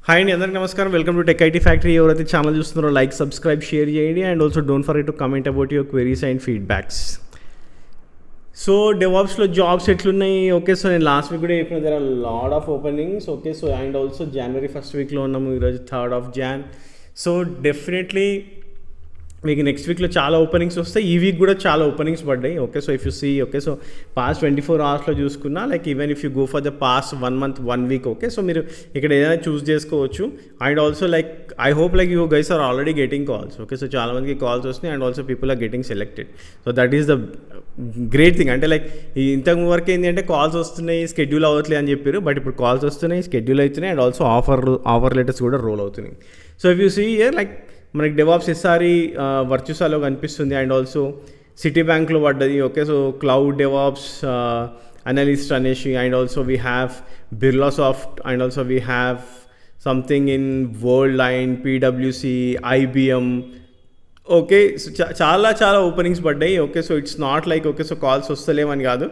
Hi అండి, అందరికీ నమస్కారం. Welcome to tech IT factory. ఎవరైతే ఛానల్ చూస్తున్నారో లైక్, సబ్స్క్రైబ్, షేర్ చేయండి. And also don't forget to comment about your queries and feedbacks. So డెవాప్స్లో jobs ఎట్లున్నాయి? ఓకే, సో నేను లాస్ట్ వీక్ కూడా చెప్పిన there are lot of openings. Okay, so and also జనవరి first వీక్లో ఉన్నాము, ఈరోజు 3rd of Jan. So definitely మీకు నెక్స్ట్ వీక్లో చాలా ఓపెనింగ్స్ వస్తాయి. ఈ వీక్ కూడా చాలా ఓపెనింగ్స్ పడ్డాయి. Okay, so if you see, okay, so past 24 hours చూసుకున్నా, like even if you go for the past 1 month 1 week, okay, so మీరు ఇక్కడ ఏదైనా చూస్ చేసుకోవచ్చు. And also like I hope like you guys are already getting calls. Okay, so చాలా మందికి calls వస్తున్నాయి and also people are getting selected. So that is the great thing. అంటే like ఇంతకు వరకు ఏంటి అంటే కాల్స్ వస్తున్నాయి, స్కెడ్యూల్ అవ్వట్లేదు అని చెప్పారు. బట్ ఇప్పుడు కాల్స్ వస్తున్నాయి, స్కెడ్యూల్ అవుతున్నాయి అండ్ ఆల్సో ఆఫర్ లెటర్స్ కూడా రోల్ అవుతున్నాయి. So if you see here, like మనకి డెవాప్స్ ఎస్ఆర్ఈ వర్చుసాలో కనిపిస్తుంది అండ్ ఆల్సో సిటీ బ్యాంక్లో పడ్డది. Okay, so cloud DevOps analyst అనేసి and also we have Birlasoft and also we have something in Worldline, పీడబ్ల్యూసి, IBM. Okay, so చాలా openings పడ్డాయి. Okay, so it's not like okay so calls వస్తలేమని కాదు,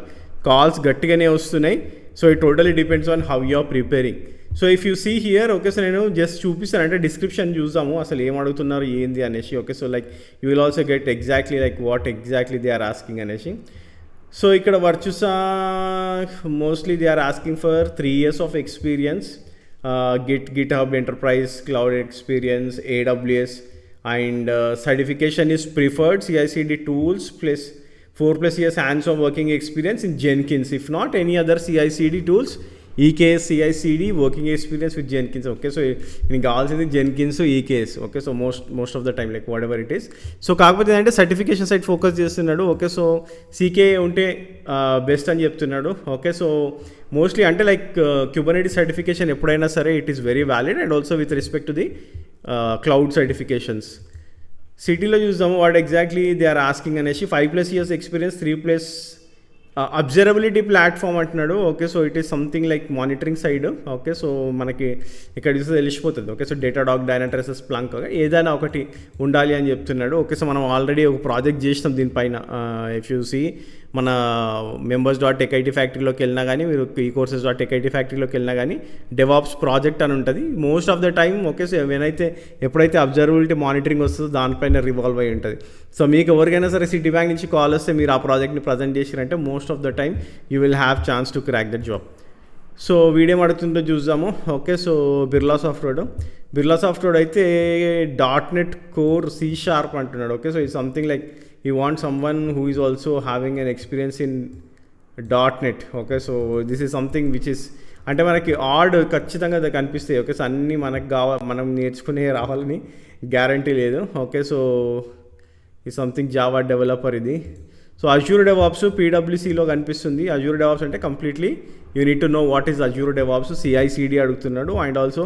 calls గట్టిగానే వస్తున్నాయి. So it totally depends on how you are preparing. So if you see here, okay, so నేను just చూపిస్తాను, అంటే డిస్క్రిప్షన్ చూసాము అసలు ఏం అడుగుతున్నారు ఏంది అనేసి. Okay, so like you will also get exactly like what exactly they are asking అనేసి. సో ఇక్కడ Virtusa mostly they are asking for 3 years of experience, GitHub Enterprise Cloud experience, AWS, and certification is preferred, CI/CD tools plus 4+ years hands-on working experience in Jenkins. If not, any other CI/CD tools, EKS, CI/CD working experience with Jenkins. Okay, so నేను కావాల్సింది Jenkins, EKS. Okay, so most of the time like whatever it is. So కాకపోతే ఏంటంటే certification side focus చేస్తున్నాడు. Okay, so CK ఉంటే best అని చెప్తున్నాడు. Okay, so mostly అంటే like Kubernetes certification ఎప్పుడైనా సరే it is very valid and also with respect to the cloud certifications. సిటీలో చూద్దాము what exactly they are asking అనేసి. 5+ years ఎక్స్పీరియన్స్, 3+ అబ్జర్వబిలిటీ ప్లాట్ఫామ్ అంటున్నాడు. Okay, so it is something like monitoring side. Okay, so మనకి ఇక్కడ చూస్తే తెలిసిపోతుంది. Okay, so డేటాడాగ్, డైనాట్రైస్, Splunk ఏదైనా ఒకటి ఉండాలి అని చెప్తున్నాడు. ఓకే, సో మనం ఆల్రెడీ ఒక ప్రాజెక్ట్ చేసినాం దీనిపైన. ఇఫ్ యూ సీ మన members.techitfactory.లోకి వెళ్ళినా కానీ, మీరు ecourses.techitfactory.లోకి వెళ్ళినా కానీ డెవాప్స్ ప్రాజెక్ట్ అని ఉంటుంది most of the time. Okay, so ఎప్పుడైతే అబ్జర్వబిలిటీ మానిటరింగ్ వస్తుందో దానిపైన రివాల్వ్ అయి ఉంటుంది. సో మీకు ఎవరికైనా సరే సిటీ బ్యాంక్ నుంచి కాల్ వస్తే మీరు ఆ ప్రాజెక్ట్ని ప్రజెంట్ చేసిరంటే most of the time you will have chance to crack that job. So video అడుగుతుందో చూద్దాము. ఓకే, సో బిర్లా సాఫ్ట్వేర్ అయితే .NET Core C# అంటున్నాడు. ఓకే, సో ఇది something like he wants someone who is also having an experience in .NET. Okay, so this is something which is అంటే మనకి ఖచ్చితంగా కనిపిస్తాయి. Okay, so అన్నీ మనం నేర్చుకునే రావాలని గ్యారంటీ లేదు. ఓకే, సో ఈ సంథింగ్ జావా డెవలపర్ ఇది. సో అజూర్ డెవాప్స్ పీడబ్ల్యూసీలో కనిపిస్తుంది. అజూర్ డెవాప్స్ అంటే completely you need to know what is Azure DevOps. CI/CD అడుగుతున్నాడు and also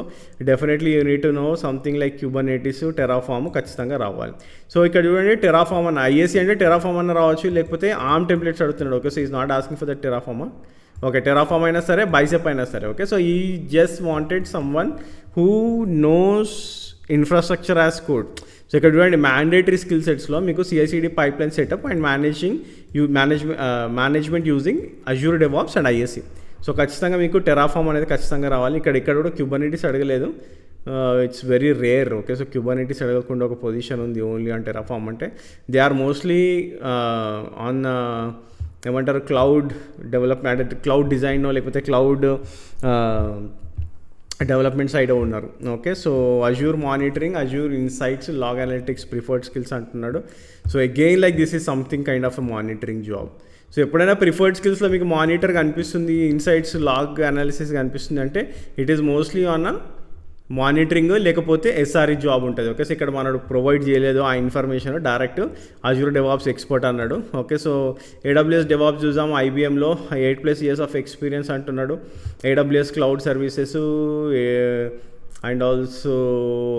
definitely you need to know something like Kubernetes, Terraform ఖచ్చితంగా రావాలి. So ఇక్కడ చూడండి Terraform అన్న IAC అంటే టెరాఫామ్ అన్న రావచ్చు, లేకపోతే ఆర్మ్ టెంప్లెట్స్ అడుగుతున్నాడు. Okay, so is not asking for that Terraform. Okay, Terraform అయినా సరే, బైసెప్ అయినా సరే. ఓకే, సో ఈ just wanted someone who nose infrastructure as code. So ఇక్కడ చూడండి మ్యాండేటరీ స్కిల్ సెట్స్లో మీకు CI/CD pipeline setup and management using Azure DevOps and ISC. So ఖచ్చితంగా మీకు టెరాఫామ్ అనేది ఖచ్చితంగా రావాలి. ఇక్కడ కూడా క్యూబర్నెటిస్ అడగలేదు, it's very rare. Okay, so Kubernetes అడగకుండా ఒక పొజిషన్ ఉంది ఓన్లీ ఆన్ టెరాఫామ్ అంటే. దే ఆర్ మోస్ట్లీ ఆన్ ఏమంటారు క్లౌడ్ డెవలప్మెంట్ అంటే క్లౌడ్ డిజైన్ లేకపోతే క్లౌడ్ డెవలప్మెంట్ సైడ్ ఉన్నారు. Okay, so Azure monitoring, Azure insights, log analytics preferred skills అంటున్నాడు. So again like this is something kind of a monitoring job. So ఎప్పుడైనా preferred స్కిల్స్లో మీకు monitor కనిపిస్తుంది, insights, log analysis కనిపిస్తుంది అంటే it is mostly on monitoring లేకపోతే SRE job ఉంటుంది. Okay, so ఇక్కడ మనడు ప్రొవైడ్ చేయలేదు ఆ information, direct Azure DevOps expert అన్నాడు. ఓకే, సో AWS డెవాప్స్ చూసాము, IBMలో 8+ years of experience అంటున్నాడు. AWS cloud services and also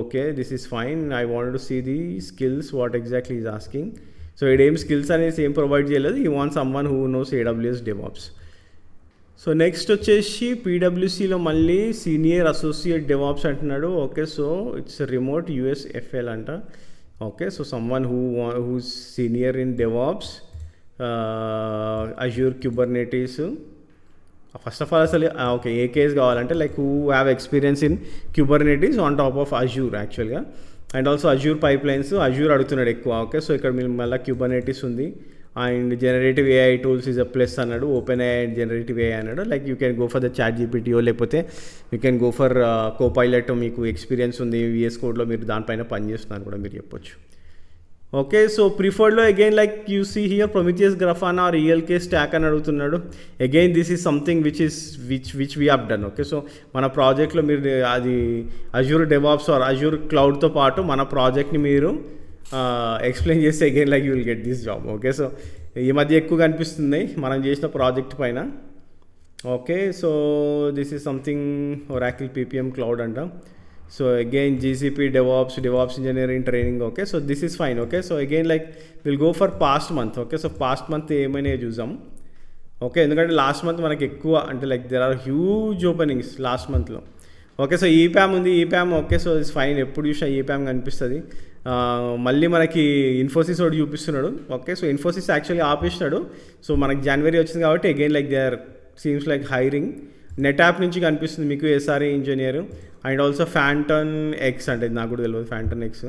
okay this is fine. I want to see the skills what exactly is asking. So ఇడేం skills అనేసి ఏం provide చేయలేదు. You want someone who knows AWS DevOps. So next వచ్చేసి పీడబ్ల్యూసీలో మళ్ళీ senior associate DevOps అంటున్నాడు. Okay, so it's remote USFL అంట. Okay, so someone who's senior in DevOps, Azure Kubernetes first of all అసలు okay ఏ case కావాలంటే like who have experience in Kubernetes on top of Azure యాక్చువల్గా, and also Azure pipelines, Azure అడుగుతున్నాడు ఎక్కువ. Okay, so ఇక్కడ మీరు మళ్ళీ Kubernetes ఉంది and generative AI tools is a plus అన్నాడు, OpenAI and generative AI అన్నాడు. Like you can go for the chat జీపీటీఓ, లేకపోతే you can go for Copilot, మీకు ఎక్స్పీరియన్స్ ఉంది విఎస్ కోడ్లో, మీరు దానిపైన పనిచేస్తున్నారు కూడా మీరు చెప్పొచ్చు. ఓకే, సో ప్రిఫర్డ్లో again like you see here Prometheus Grafana or ELK stack అని అడుగుతున్నాడు. Again this is something which we have done. Okay, so మన ప్రాజెక్ట్లో మీరు అది అజ్యూర్ డెవాప్స్ ఆర్ అజ్యూర్ క్లౌడ్తో పాటు మన ప్రాజెక్ట్ని మీరు ఎక్స్ప్లెయిన్ చేస్తే again like you will get this job. Okay, so ఈ మధ్య ఎక్కువగా అనిపిస్తుంది మనం చేసిన ప్రాజెక్ట్ పైన. Okay, so this is something Oracle PPM cloud అంట. So again GCP DevOps engineering training. Okay, so this is fine. Okay, so again like will go for past month. Okay, so past month ఏమైనా చూసాం. Okay, ఎందుకంటే last month మనకి ఎక్కువ అంటే like there are huge openings last మంత్లో. Okay, so EPAM ఉంది, EPAM. Okay, so it's fine, ఎప్పుడు చూసినా ఈప్యామ్ కనిపిస్తుంది. మళ్ళీ మనకి ఇన్ఫోసిస్ ఒకటి చూపిస్తున్నాడు. ఓకే, సో ఇన్ఫోసిస్ యాక్చువల్లీ ఆపేసినాడు. సో మనకి జనవరి వచ్చింది కాబట్టి again like they are seems like hiring. NetApp నుంచి కనిపిస్తుంది మీకు SRE engineer, and also Phantom X అంటే నాకు కూడా తెలియదు ఫ్యాంటన్ ఎక్స్,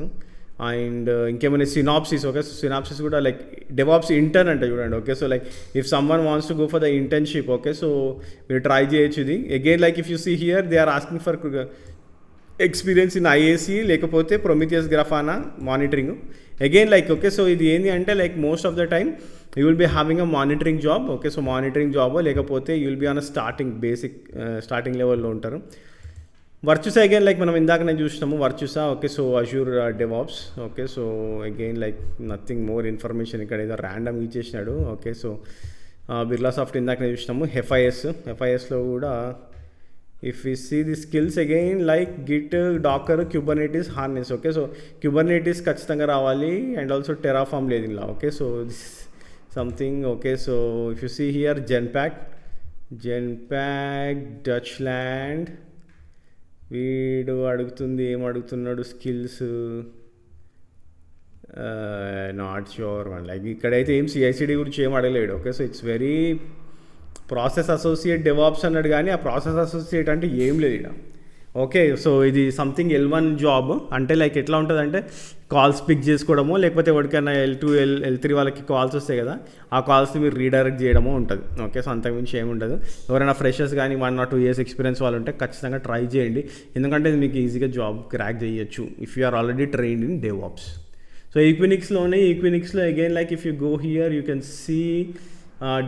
అండ్ ఇంకేమైనా సినాప్సిస్. ఓకే, సో సినాప్సిస్ కూడా లైక్ డెవాప్స్ ఇంటర్న్ అంటే చూడండి. Okay, so like if someone wants to go for the internship, okay, so మీరు ట్రై చేయొచ్చు ఇది. Again like if you see here they are asking for experience in IAC లేకపోతే Prometheus Grafana monitoring. Again like okay, so ఇది ఏంటి అంటే like most of the time you will be having a monitoring job. Okay, so monitoring job లేకపోతే you will be on a starting లెవెల్లో ఉంటారు. Virtusa again like మనం ఇందాకనే చూసినాము Virtusa. Okay, so Azure DevOps. Okay, so again like nothing more information ఇక్కడ ఏదో random ఇచ్చేసినాడు. Okay, so Birla soft ఇందాకనే చూసినాము. ఎఫ్ఐఎస్లో కూడా if you see the skills again like Git, Docker, Kubernetes, Harness. Okay, so Kubernetes ఖచ్చితంగా రావాలి అండ్ ఆల్సో టెరాఫామ్ లేదు ఇలా. Okay, so this something. Okay, so if you see here Genpact, Dutch land. వీడు అడుగుతుంది ఏం అడుగుతున్నాడు స్కిల్స్ నాట్ ష్యూర్ వన్. లైక్ ఇక్కడైతే ఏం సిఐసిడి గురించి ఏం అడగలేడు. Okay, so it's very process associate DevOps అన్నాడు, కానీ ఆ ప్రాసెస్ అసోసియేట్ అంటే ఏం లేదు ఇక్కడ. ఓకే, సో ఇది సంథింగ్ L1 జాబ్. అంటే లైక్ ఎట్లా ఉంటుంది అంటే కాల్స్ పిక్ చేసుకోవడమో, లేకపోతే ఎవరికైనా L2 L3 వాళ్ళకి కాల్స్ వస్తాయి కదా, ఆ కాల్స్ని మీరు రీడైరెక్ట్ చేయడమో ఉంటుంది. ఓకే, సో అంతకుమించి ఏముండదు. ఎవరైనా ఫ్రెషర్స్ కానీ 1 or 2 years ఎక్స్పీరియన్స్ వాళ్ళు ఉంటే ఖచ్చితంగా ట్రై చేయండి, ఎందుకంటే ఇది మీకు ఈజీగా జాబ్ క్రాక్ చేయొచ్చు if you are already trained in DevOps. So ఈక్వినిక్స్లో again like if you go here you can see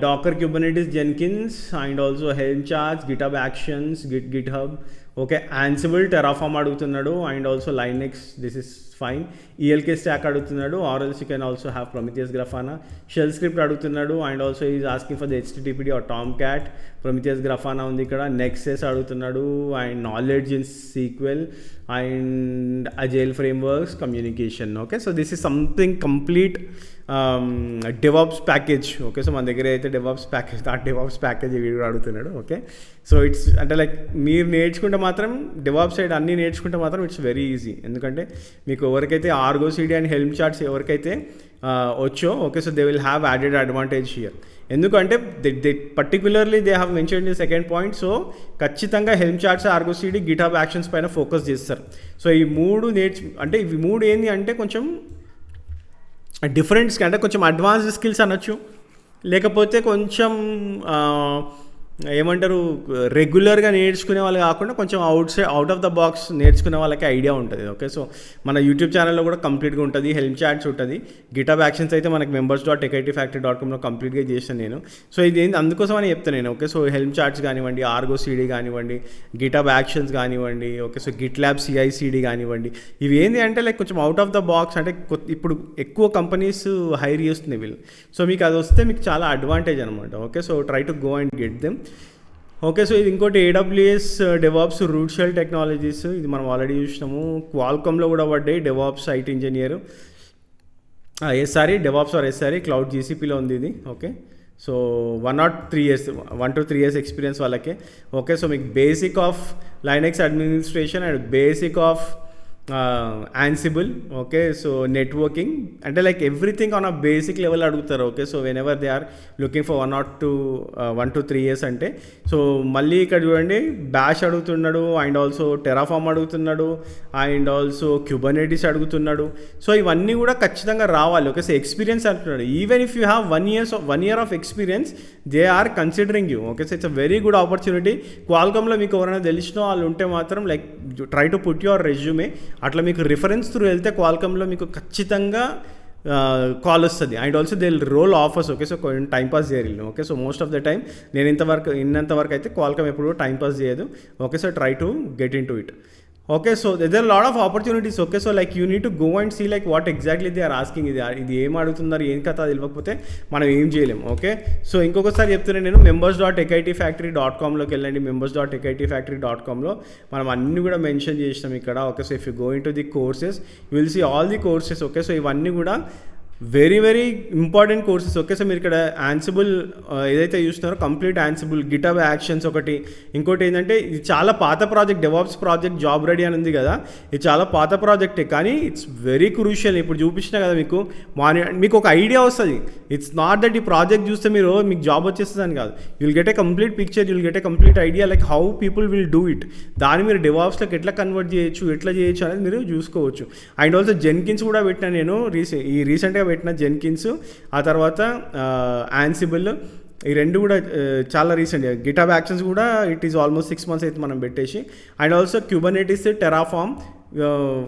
Docker, Kubernetes, Jenkins, and also Helm charts, GitHub Actions, GitHub. Okay, Ansible, Terraform అడుగుతున్నాడు, and also Linux. This is fine. ELK stack అడుగుతున్నాడు, or else you can also have Prometheus Grafana. Shell script అడుగుతున్నాడు, and also is asking for the HTTPD or Tomcat. Prometheus Grafana ఉంది ఇక్కడ. Nexus అడుగుతున్నాడు, and knowledge in SQL, and agile frameworks, communication. Okay, so this is something complete DevOps package. Okay, so మన దగ్గర అయితే DevOps package video అడుగుతున్నాడు. Okay, so it's అంటే like మీరు నేర్చుకుంటే మాత్రం డెవాప్స్ సైడ్ అన్నీ నేర్చుకుంటే మాత్రం ఇట్స్ వెరీ ఈజీ. ఎందుకంటే మీకు ఎవరికైతే Argo CD and Helm charts ఎవరికైతే వచ్చో, okay, so they will have added advantage here. ఎందుకంటే they particularly they have mention the second point. So ఖచ్చితంగా Helm charts, Argo CD, GitHub actions పైన focus చేస్తారు. So ఈ మూడు అంటే ఇవి మూడు ఏంటి అంటే కొంచెం డిఫరెంట్స్ అంటే కొంచెం అడ్వాన్స్డ్ స్కిల్స్ అనొచ్చు, లేకపోతే కొంచెం ఏమంటారు రెగ్యులర్గా నేర్చుకునే వాళ్ళు కాకుండా కొంచెం అవుట్ ఆఫ్ ద బాక్స్ నేర్చుకునే వాళ్ళకి ఐడియా ఉంటుంది. ఓకే, సో మన యూట్యూబ్ ఛానల్లో కూడా కంప్లీట్గా ఉంటుంది, హెల్మ్ చాట్స్ ఉంటుంది. గిటబ్ యాక్షన్స్ అయితే మనకి members.techitfactory.comలో కంప్లీట్గా చేశాను నేను. సో ఇది అందుకోసం అని చెప్తాను నేను. ఓకే, సో హెల్మ్ చాట్స్ కానివ్వండి, ఆర్గో సిడి కానివ్వండి, గిటబ్ యాక్షన్స్ కానివ్వండి, okay, so Git lab CI/CD కానివ్వండి, ఇవి ఏంటి అంటే లైక్ కొంచెం అవుట్ ఆఫ్ ద బాక్స్. అంటే ఇప్పుడు ఎక్కువ కంపెనీస్ హైర్ చేస్తున్నాయి వీళ్ళు. సో మీకు అది వస్తే మీకు చాలా అడ్వాంటేజ్ అనమాట. Okay, so try to go and get them. Okay, so ఇది ఇంకోటి AWS DevOps Root Shell Technologies. ఇది మనం ఆల్రెడీ చూసినాము. క్వాల్కామ్లో కూడా పడ్డాయి DevOps site engineer. SRE cloud GCPలో ఉంది ఇది. Okay, so 1 to 3 years experience వాళ్ళకే. ఓకే, సో మీకు basic of Linux administration and basic of Ansible, okay. So networking అంటే like everything on a basic level అడుగుతారు, okay. So when ever they are looking for 1 to 3 years అంటే. So మళ్ళీ ఇక్కడ చూడండి, Bash అడుగుతున్నాడు, and also Terraform అడుగుతున్నాడు, and also Kubernetes అడుగుతున్నాడు. So ఇవన్నీ కూడా ఖచ్చితంగా రావాలి, ఓకే. సో ఎక్స్పీరియన్స్ అంటున్నాడు. Even if you have 1 year of experience, they are considering you, okay. So it's a very good opportunity. క్వాల్కామ్లో మీకు ఎవరైనా తెలిసిన వాళ్ళు ఉంటే మాత్రం like try to put your resume. అట్లా మీకు రిఫరెన్స్ త్రూ వెళ్తే క్వాల్కామ్లో మీకు ఖచ్చితంగా కాల్ వస్తుంది. And also they roll offers, okay. So కొంచెం టైంపాస్ చేయరు, okay. So most of the time నేను ఇన్నంతవరకు అయితే క్వాల్కామ్ ఎప్పుడు టైంపాస్ చేయదు, okay. So try to get into it, okay. So there are lot of opportunities, okay. So like you need to go and see like what exactly they are asking. ఇది ఏం అడుగుతున్నారు, ఏం కథ తెలియకపోతే మనం ఏం చేయలేం, ఓకే. సో ఇంకొకసారి చెప్తున్నాను నేను, members.techitfactory.comలోకి వెళ్ళండి. members.techitfactory.comలో మనం అన్నీ కూడా మెన్షన్ చేసినాం ఇక్కడ, okay. So if you go into the courses you will see all the courses, okay. So ఇవన్నీ కూడా very very important courses, okay. So మీరు ఇక్కడ యాన్సిబుల్ ఏదైతే చూస్తున్నారో కంప్లీట్ యాన్సిబుల్, గిటబ్ యాక్షన్స్ ఒకటి. ఇంకోటి ఏంటంటే ఇది చాలా పాత project, DevOps project job ready అని ఉంది కదా, ఇది చాలా పాత ప్రాజెక్టే, కానీ ఇట్స్ వెరీ క్రూషియల్. ఇప్పుడు చూపించిన కదా మీకు ఒక ఐడియా వస్తుంది. ఇట్స్ నాట్ దట్ ఈ ప్రాజెక్ట్ చూస్తే మీకు జాబ్ వచ్చేస్తుంది అని కాదు. You'll get a complete picture, you'll get a complete idea like how people will do it. దాన్ని మీరు డెవాప్స్లోకి ఎట్లా కన్వర్ట్ చేయొచ్చు, ఎట్లా చేయొచ్చు అనేది మీరు చూసుకోవచ్చు. అండ్ ఆల్సో జెన్కిన్స్ కూడా పెట్టినా నేను, రీసెంట్గా పెట్టిన జెన్కిన్స్, ఆ తర్వాత యాన్సిబుల్, ఈ రెండు కూడా చాలా రీసెంట్గా. గిటాబ్ యాక్షన్స్ కూడా ఇట్ ఈస్ ఆల్మోస్ట్ 6 months అయితే మనం పెట్టేసి. And also Kubernetes, Terraform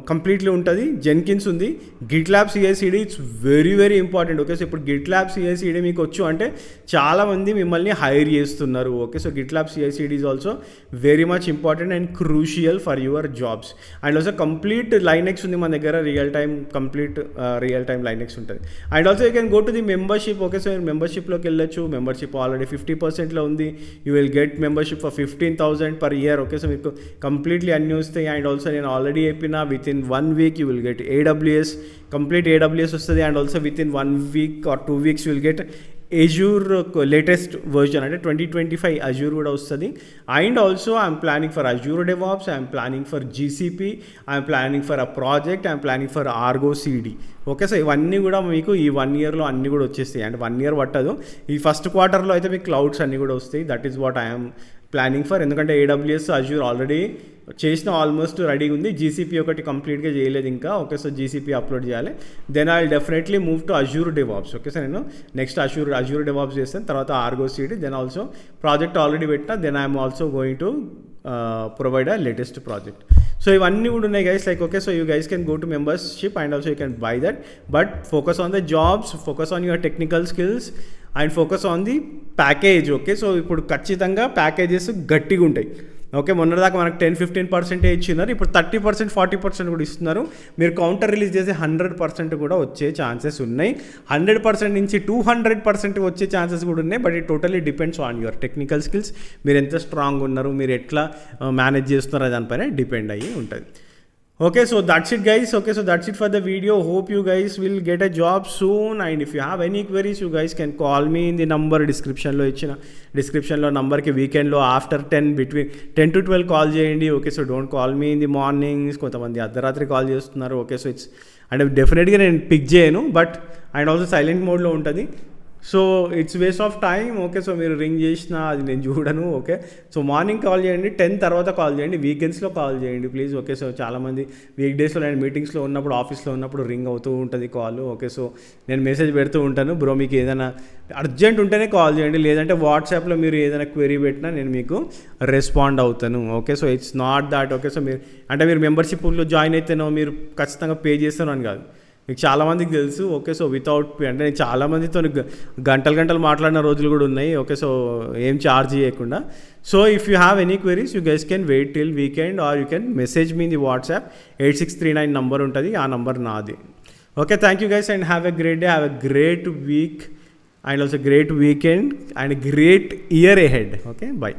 completely ఉంటుంది. జెన్కిన్స్ ఉంది. GitLab CICD it's very very important, okay. So ఇప్పుడు గిట్లాబ్ సిఐసిడి మీకు వచ్చు అంటే చాలామంది మిమ్మల్ని హైర్ చేస్తున్నారు, okay. So GitLab CICD is also very much important and crucial for your jobs. And also complete Linux ఉంది మన దగ్గర, కంప్లీట్ రియల్ టైమ్ లైనెక్స్ ఉంటుంది. And also you can go to the membership, okay. So మెంబర్షిప్లోకి వెళ్ళొచ్చు. Membership already 50%లో ఉంది. You will get membership for 15,000 per year, okay. So మీకు completely అన్నీ వస్తాయి. అండ్ ఆల్సో నేను ఆల్రెడీ చెప్పిన within 1 week you will get AWS, complete AWS వస్తుంది. And also with in 1 week or 2 weeks you will get Azure latest version అంటే 2025 Azure కూడా వస్తుంది. And also I'm planning for Azure DevOps, I'm planning for GCP, I'm planning for a project, I'm planning for Argo CD, okay. So ఇవన్నీ కూడా మీకు ఈ 1 yearలో అన్నీ కూడా వచ్చేస్తాయి. అంటే 1 year పట్టదు. ఈ ఫస్ట్ క్వార్టర్లో అయితే మీకు క్లౌడ్స్ అన్నీ కూడా వస్తాయి. That is what I'm planning for. ఎందుకంటే AWS Azure ఆల్రెడీ చేసిన ఆల్మోస్ట్ రెడీగా ఉంది. GCP ఒకటి కంప్లీట్గా చేయలేదు ఇంకా, ఓకే. సో GCP అప్లోడ్ చేయాలి. Then I will definitely move to Azure DevOps, okay. So నేను నెక్స్ట్ Azure DevOps చేస్తాను, తర్వాత Argo CD, then also project already పెట్టిన, then I'm also going to provide a latest project. So ఇవన్నీ కూడా ఉన్నాయి guys, like okay. So you guys can go to membership and also you can buy that, but focus on the jobs, focus on your technical skills and focus on the package, okay. So ఇప్పుడు ఖచ్చితంగా packages గట్టిగా ఉంటాయి, okay. మొన్నదాకా మనకు 10-15% ఇచ్చినారు, ఇప్పుడు 30%, 40% కూడా ఇస్తున్నారు. మీరు కౌంటర్ రిలీజ్ చేసి 100% కూడా వచ్చే ఛాన్సెస్ ఉన్నాయి. 100% నుంచి 200% వచ్చే ఛాన్సెస్ కూడా ఉన్నాయి. But it totally depends on your technical skills. మీరు ఎంత స్ట్రాంగ్ ఉన్నారు, మీరు ఎట్లా మేనేజ్ చేస్తున్నారో దానిపైన డిపెండ్ అయ్యి ఉంటుంది, okay. So that's it guys, okay. So that's it for the video. Hope you guys will get a job soon. And if you have any queries you guys can call me in the number డిస్క్రిప్షన్లో నంబర్కి వీకెండ్లో after 10 to 12 call చేయండి, okay. So don't call me in the mornings. కొంతమంది అర్ధరాత్రి call చేస్తున్నారు, okay. So it's అంటే డెఫినెట్గా నేను పిక్ చేయను, బట్ అండ్ ఆల్సో సైలెంట్ మోడ్లో ఉంటుంది. So it's waste of time, okay. So మీరు రింగ్ చేసినా అది నేను చూడను, ఓకే. సో మార్నింగ్ కాల్ చేయండి, 10 తర్వాత కాల్ చేయండి, వీకెండ్స్లో కాల్ చేయండి ప్లీజ్, ఓకే. సో చాలామంది వీక్ డేస్లో నేను మీటింగ్స్లో ఉన్నప్పుడు, ఆఫీస్లో ఉన్నప్పుడు రింగ్ అవుతూ ఉంటుంది కాల్, ఓకే. సో నేను మెసేజ్ పెడుతూ ఉంటాను, బ్రో మీకు ఏదైనా అర్జెంట్ ఉంటేనే కాల్ చేయండి, లేదంటే వాట్సాప్లో మీరు ఏదైనా క్వెరీ పెట్టినా నేను మీకు రెస్పాండ్ అవుతాను, okay. So it's not that, okay. So మీరు మెంబర్షిప్లో జాయిన్ అయితేనో మీరు ఖచ్చితంగా పే చేస్తాను అని కాదు, మీకు చాలామందికి తెలుసు, ఓకే. సో వితౌట్ పే అంటే నేను చాలామందితో గంటలు మాట్లాడిన రోజులు కూడా ఉన్నాయి, ఓకే. సో ఏం ఛార్జ్ చేయకుండా. So if you have any queries you guys can wait till weekend or you can message me in the WhatsApp 8639 number ఉంటుంది, ఆ నంబర్ నాది, okay. Thank you guys and have a great day, have a great week and also great weekend and great year ahead, okay. By.